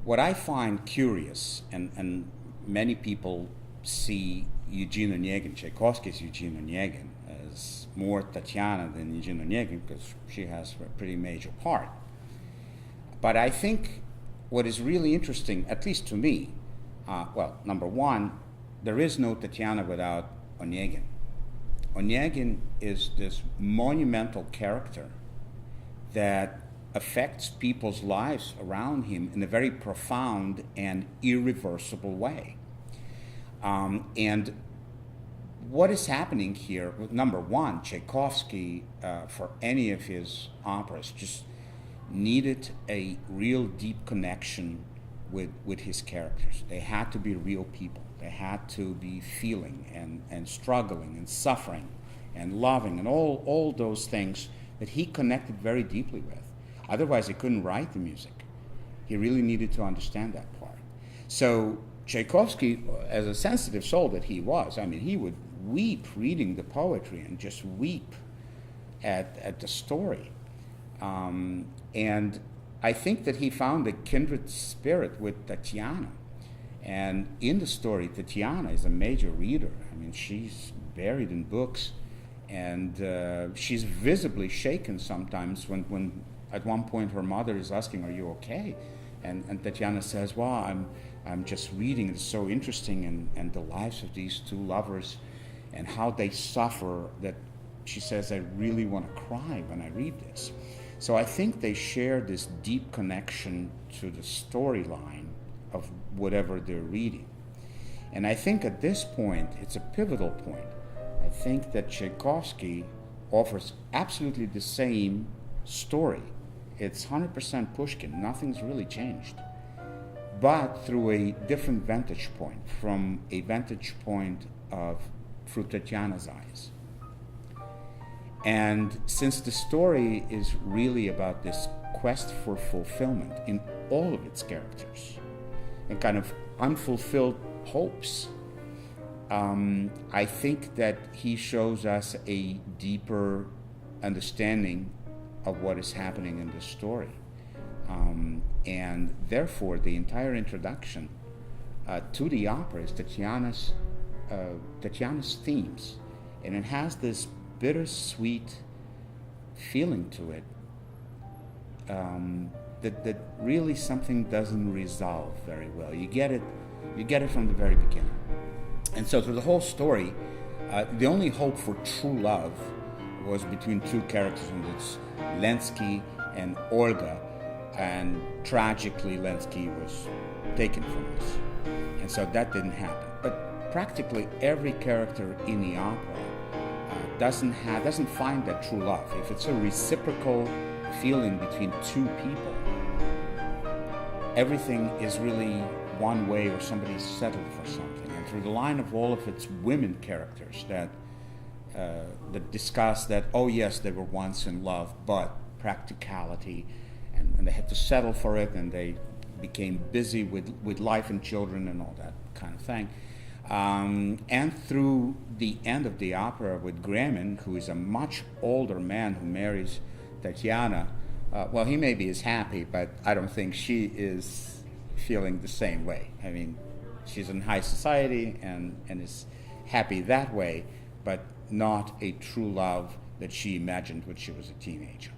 what I find curious, and many people see Eugene Onegin, Tchaikovsky's Eugene Onegin, as more Tatyana than Eugene Onegin because she has a pretty major part. But I think what is really interesting, at least to me, well, number one, there is no Tatyana without Onegin. Onegin is this monumental character that affects people's lives around him in a very profound and irreversible way. And what is happening here, number one, Tchaikovsky, for any of his operas, just needed a real deep connection with his characters. They had to be real people. They had to be feeling and struggling and suffering and loving and all those things that he connected very deeply with. Otherwise, he couldn't write the music. He really needed to understand that part. So Tchaikovsky, as a sensitive soul that he was, I mean, he would weep reading the poetry and just weep at the story. And I think that he found a kindred spirit with Tatyana. And in the story, Tatyana is a major reader. I mean, she's buried in books, and she's visibly shaken sometimes when at one point her mother is asking, "Are you okay?" And Tatyana says, "Well, I'm just reading. It's so interesting, and the lives of these two lovers and how they suffer that," she says, "I really want to cry when I read this." So I think they share this deep connection to the storyline of whatever they're reading. And I think at this point, it's a pivotal point. I think that Tchaikovsky offers absolutely the same story. It's 100% Pushkin. Nothing's really changed. But through a different vantage point, from a vantage point through Tatyana's eyes. And since the story is really about this quest for fulfillment in all of its characters and kind of unfulfilled hopes, I think that he shows us a deeper understanding of what is happening in this story. And therefore, the entire introduction to the opera is Tatyana's themes. And it has this bittersweet feeling to it that really something doesn't resolve very well. You get it from the very beginning. And so through the whole story, the only hope for true love was between two characters, and it's Lenski and Olga, and tragically Lenski was taken from us. And so that didn't happen. But practically every character in the opera doesn't find that true love. If it's a reciprocal feeling between two people, everything is really one way, or somebody's settled for something. And through the line of all of its women characters that discuss that, oh yes, they were once in love, but practicality, and they had to settle for it, and they became busy with life and children and all that kind of thing. And through the end of the opera with Gremin, who is a much older man who marries Tatyana, well, he maybe is happy, but I don't think she is feeling the same way. I mean, she's in high society and is happy that way, but not a true love that she imagined when she was a teenager.